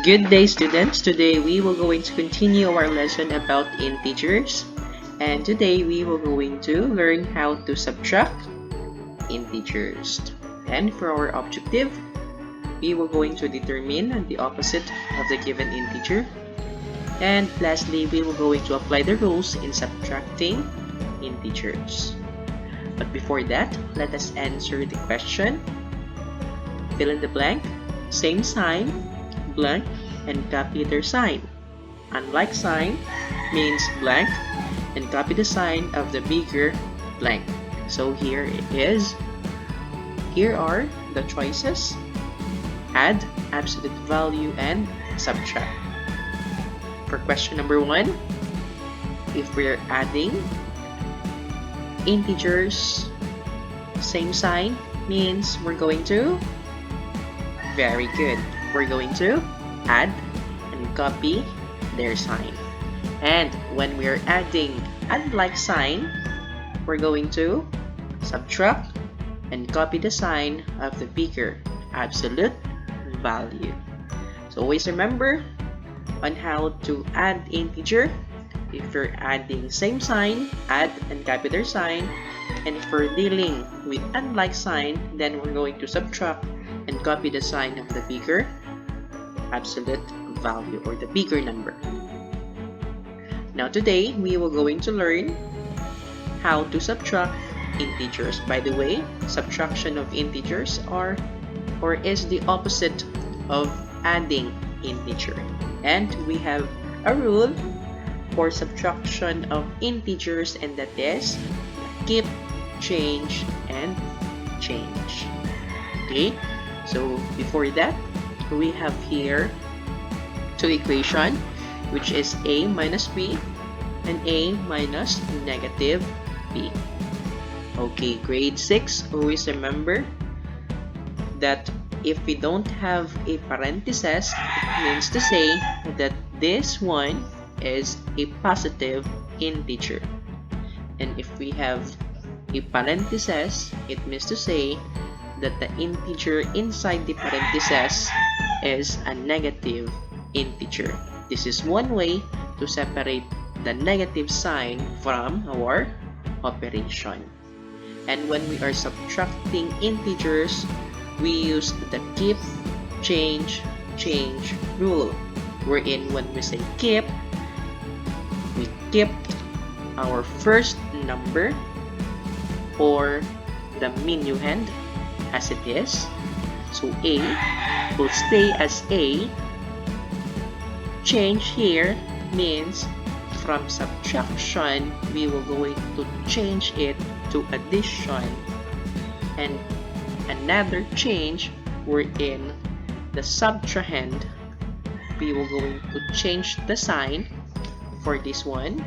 Good day, students. Today we will going to continue our lesson about integers, and today we will going to learn how to subtract integers. And for our objective, we will going to determine the opposite of the given integer, and lastly we will going to apply the rules in subtracting integers. But before that, let us answer the question. Fill in the blank, same sign, blank, and copy their sign. Unlike sign means blank, and copy the sign of the bigger blank. So here it is. Here are the choices: add, absolute value, and subtract. For question number 1, if we're adding integers, same sign means we're going to, very good, we're going to add and copy their sign. And when we're adding unlike sign, we're going to subtract and copy the sign of the bigger absolute value. So always remember on how to add integer. If you're adding same sign, add and copy their sign. And if we're dealing with unlike sign, then we're going to subtract and copy the sign of the bigger absolute value or the bigger number. Now today we will going to learn how to subtract integers. By the way, subtraction of integers is the opposite of adding integer. And we have a rule for subtraction of integers, and that is keep, change, and change. Okay, so before that, we have here two equations, which is a minus b and a minus negative b. Okay, grade 6, always remember that if we don't have a parenthesis, it means to say that this one is a positive integer. And if we have a parenthesis, it means to say that the integer inside the parenthesis is a negative integer. This is one way to separate the negative sign from our operation. And when we are subtracting integers, we use the keep, change, change rule, wherein when we say keep, we keep our first number or the minuend as it is. So A will stay as A. Change here means from subtraction we will going to change it to addition, and another change wherein the subtrahend we will going to change the sign. For this one,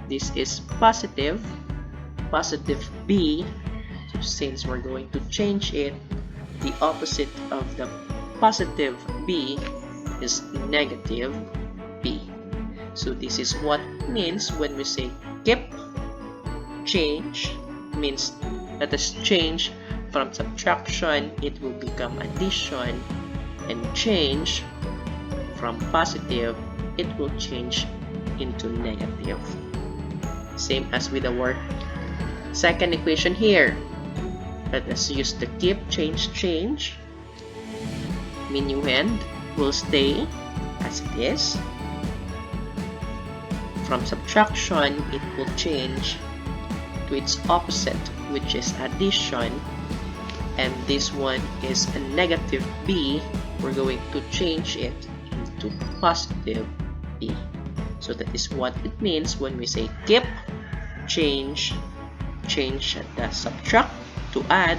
this is positive B. So since we're going to change it, the opposite of the positive B is negative B. So this is what means when we say keep, change means let us change from subtraction, it will become addition, and change from positive, it will change into negative. Same as with our second equation here. Let us use the keep, change, change. Minuend will stay as it is. From subtraction, it will change to its opposite, which is addition. And this one is a negative B. We're going to change it into positive B. So that is what it means when we say keep, change, change the subtract to add,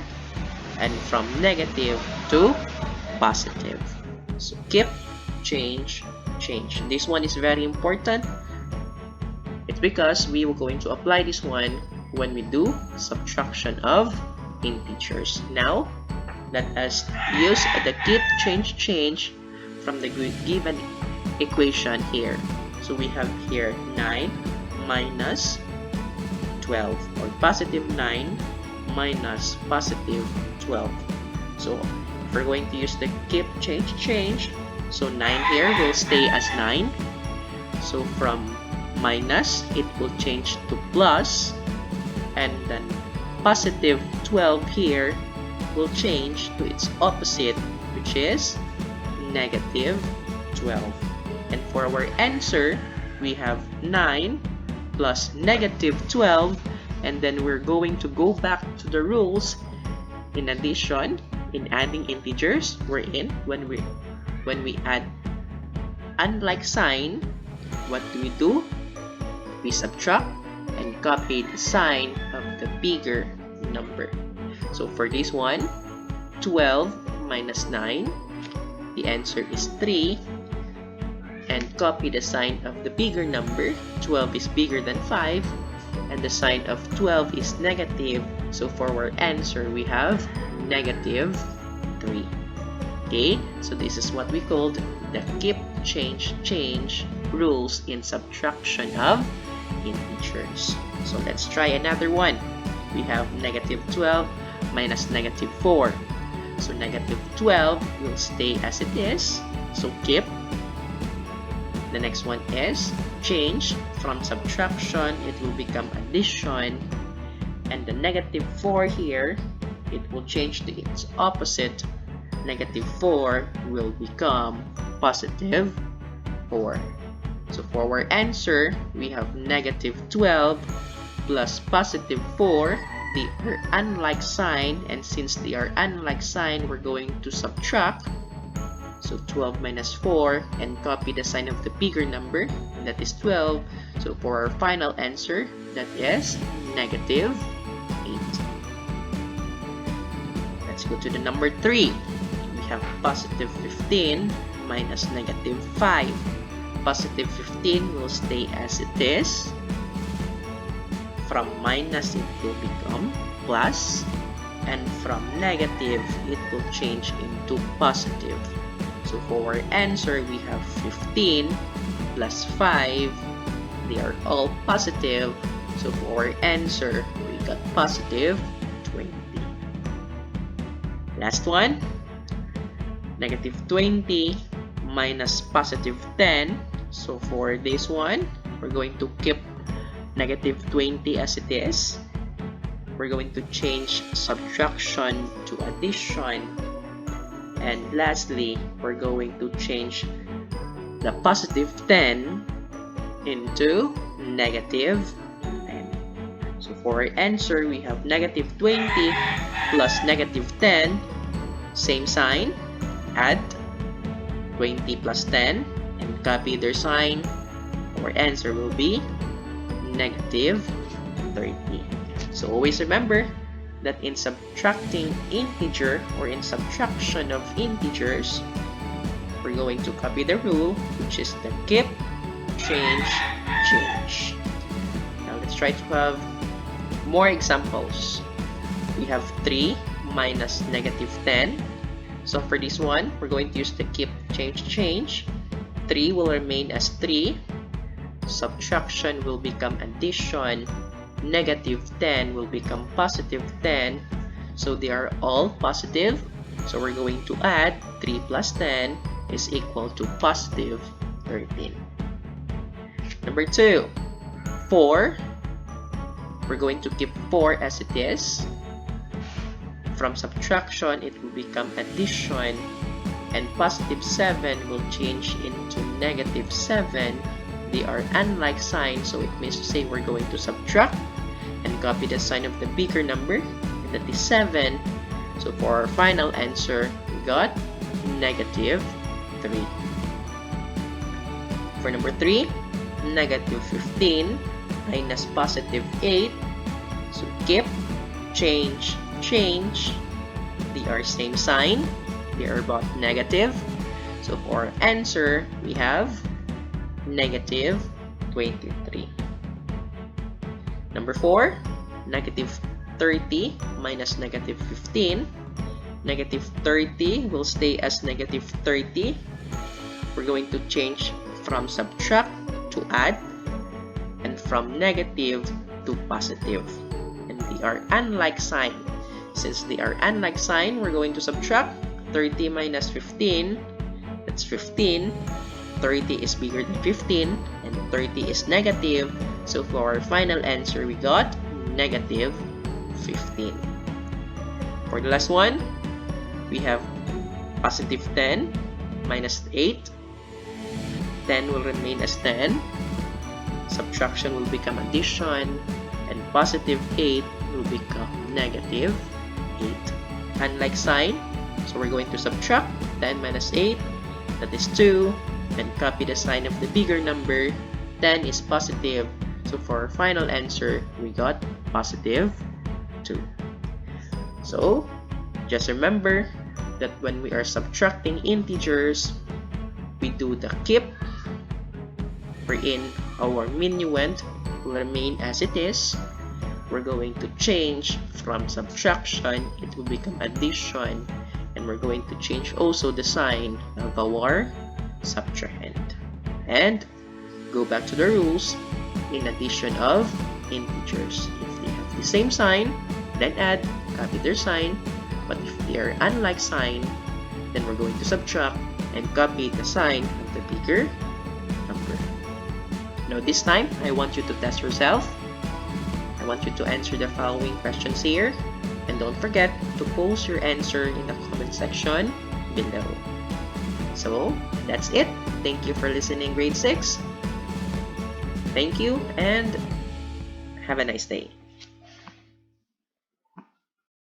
and from negative to positive. So keep, change, change. This one is very important. It's because we were going to apply this one when we do subtraction of integers. Now, let us use the keep, change, change from the given equation here. So we have here 9 minus 12, or positive 9 minus positive 12. So if we're going to use the keep, change, change, So 9 here will stay as 9. So from minus, it will change to plus. And then positive 12 here will change to its opposite, which is negative 12. And for our answer, we have 9 plus negative 12. And then we're going to go back to the rules in addition, in adding integers. We're in when we add unlike sign, what do? We subtract and copy the sign of the bigger number. So for this one, 12 minus 9, the answer is 3. And copy the sign of the bigger number. 12 is bigger than 5. And the sign of 12 is negative. So for our answer, we have negative 3. Okay, so this is what we called the keep, change, change rules in subtraction of integers. So let's try another one. We have negative 12 minus negative 4. So negative 12 will stay as it is. So keep. The next one is change. From subtraction, it will become addition. And the negative 4 here, it will change to its opposite. Negative 4 will become positive 4. So for our answer, we have negative 12 plus positive 4. They are unlike sign, and since they are unlike sign, we're going to subtract. So 12 minus 4 and copy the sign of the bigger number, and that is 12. So for our final answer, that is negative 8. Let's go to the number 3. We have positive 15 minus negative 5. Positive 15 will stay as it is. From minus, it will become plus. And from negative, it will change into positive. So for our answer, we have 15 plus 5. They are all positive. So for our answer, we got positive 20. Last one. Negative 20 minus positive 10. So for this one, we're going to keep negative 20 as it is. We're going to change subtraction to addition. And lastly, we're going to change the positive 10 into negative 10. So for our answer, we have negative 20 plus negative 10. Same sign. Add 20 plus 10 and copy their sign. Our answer will be negative 30. So always remember that in subtracting integer or in subtraction of integers, we're going to copy the rule, which is the keep, change, change. Now let's try to have more examples. We have 3 minus negative 10. So for this one, we're going to use the keep, change, change. 3 will remain as 3. Subtraction will become addition. Negative 10 will become positive 10. So they are all positive. So we're going to add 3 plus 10 is equal to positive 13. Number 2, 4. We're going to keep 4 as it is. From subtraction, it will become addition. And positive 7 will change into negative 7. They are unlike signs, so it means to say we're going to subtract and copy the sign of the bigger number, and that is 7. So for our final answer, we got negative 3. For number 3, negative 15 minus positive 8. So keep, change, change. They are same sign. They are both negative. So for our answer, we have negative 23. Number 4, negative 30 minus negative 15. Negative 30 will stay as negative 30. We're going to change from subtract to add, and from negative to positive. And they are unlike sign. Since they are unlike sign, we're going to subtract 30 minus 15. That That's 15. 30 is bigger than 15, and 30 is negative. So for our final answer, we got negative 15. For the last one, we have positive 10 minus 8. 10 will remain as 10. Subtraction will become addition, and positive 8 will become negative 8. Unlike sign, so we're going to subtract 10 minus 8, that is 2, and copy the sign of the bigger number. 10 is positive, so for our final answer, we got positive 2. So, just remember that when we are subtracting integers, we do the keep, wherein our minuend will remain as it is. We're going to change from subtraction, it will become addition, and we're going to change also the sign of our subtrahend. And go back to the rules in addition of integers. If they have the same sign, then add, copy their sign. But if they are unlike sign, then we're going to subtract and copy the sign of the bigger number. Now this time, I want you to test yourself. I want you to answer the following questions here. And don't forget to post your answer in the comment section below. So, that's it. Thank you for listening, grade 6. Thank you and have a nice day.